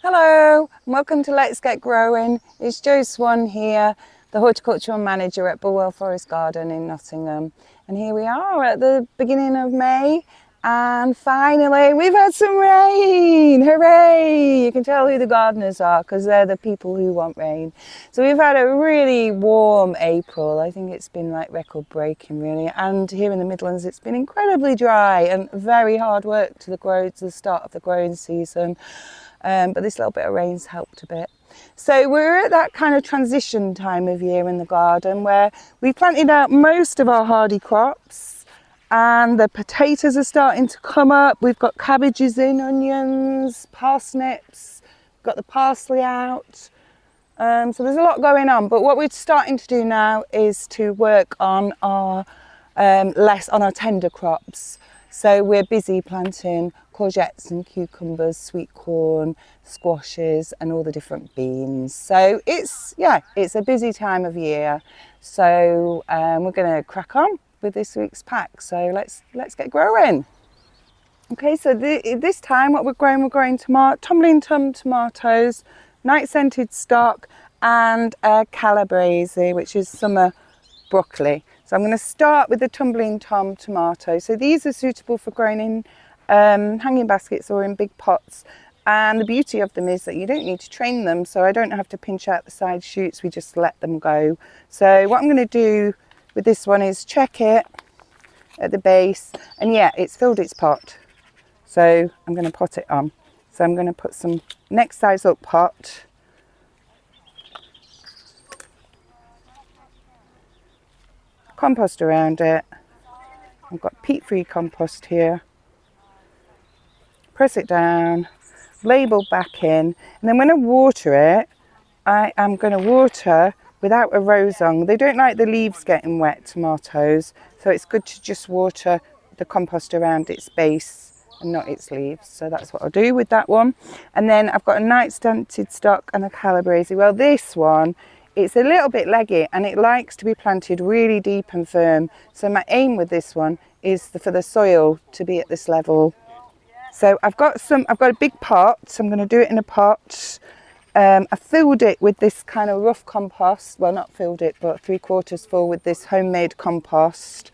Hello, and welcome to Let's Get Growing. It's Jo Swann here, the Horticultural Manager at Bulwell Forest Garden in Nottingham. And here we are at the beginning of May, and finally we've had some rain. Hooray! You can tell who the gardeners are because they're the people who want rain. So we've had a really warm April. I think it's been like record breaking really, and here in the Midlands it's been incredibly dry and very hard work to the start of the growing season. But this little bit of rain's helped a bit. So we're at that kind of transition time of year in the garden where we planted out most of our hardy crops and the potatoes are starting to come up. We've got cabbages in, onions, parsnips, we've got the parsley out. So there's a lot going on, but what we're starting to do now is to work on our on our tender crops. So we're busy planting courgettes and cucumbers, sweet corn, squashes and all the different beans. So it's a busy time of year. So we're going to crack on with this week's pack. So let's get growing. Okay, so this time what we're growing tumbling tom tomatoes, night scented stock and calabrese, which is summer broccoli. So I'm going to start with the tumbling tom tomato. So these are suitable for growing in hanging baskets or in big pots. And the beauty of them is that you don't need to train them. So I don't have to pinch out the side shoots. We just let them go. So what I'm going to do with this one is check it at the base. And yeah, it's filled its pot. So I'm going to pot it on. So I'm going to put some next size up pot. Compost around it. I've got peat-free compost here. Press it down, label back in, and then when I water it, I am going to water without a rosong. They don't like the leaves getting wet, tomatoes, so it's good to just water the compost around its base and not its leaves. So that's what I'll do with that one. And then I've got a night scented stock and a calabrese. Well, this one, it's a little bit leggy and it likes to be planted really deep and firm. So my aim with this one is for the soil to be at this level. So I've got a big pot, so I'm going to do it in a pot. I filled it with this kind of rough compost. Well, not filled it, but 3/4 full with this homemade compost.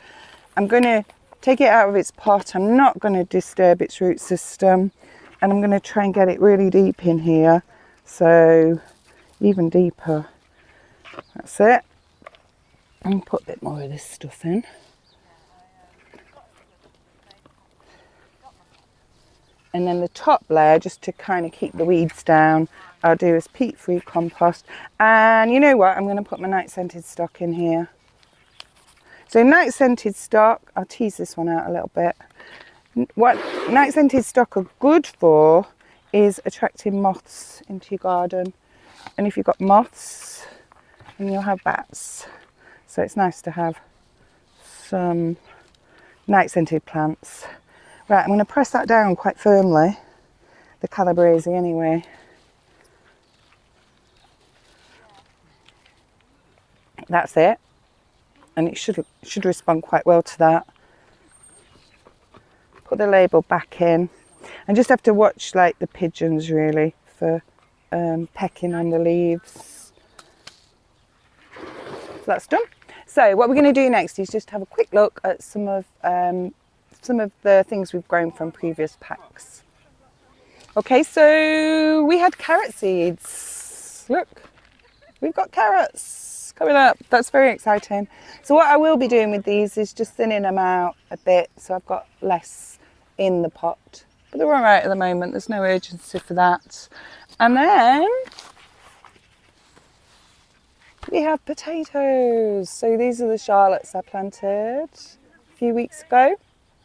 I'm going to take it out of its pot. I'm not going to disturb its root system. And I'm going to try and get it really deep in here. So even deeper. That's it. And put a bit more of this stuff in. And then the top layer, just to kind of keep the weeds down, I'll do is peat-free compost. And you know what? I'm going to put my night scented stock in here. So night scented stock, I'll tease this one out a little bit. What night scented stock are good for is attracting moths into your garden. And if you've got moths, then you'll have bats. So it's nice to have some night scented plants. Right, I'm going to press that down quite firmly, the calabrese anyway. That's it, and it should respond quite well to that. Put the label back in, and just have to watch like the pigeons really for pecking on the leaves. So that's done. So what we're going to do next is just have a quick look at some of the things we've grown from previous packs. Okay, so we had carrot seeds. Look, we've got carrots coming up. That's very exciting. So what I will be doing with these is just thinning them out a bit so I've got less in the pot. But they're all right at the moment. There's no urgency for that. And then we have potatoes. So these are the Charlottes I planted a few weeks ago.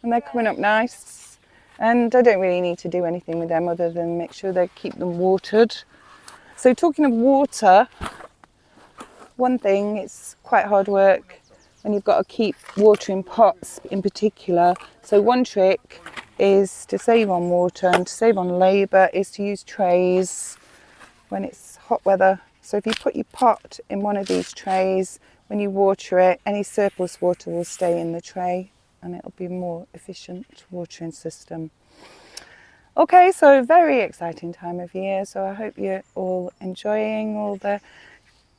And they're coming up nice, and I don't really need to do anything with them other than make sure they keep them watered. So talking of water, one thing, it's quite hard work and you've got to keep watering pots in particular. So one trick is to save on water and to save on labour is to use trays when it's hot weather. So if you put your pot in one of these trays, when you water it, any surplus water will stay in the tray and it'll be a more efficient watering system. Okay, so very exciting time of year, so I hope you're all enjoying all the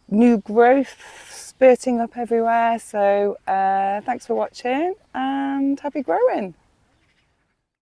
new growth spurting up everywhere. So thanks for watching and happy growing.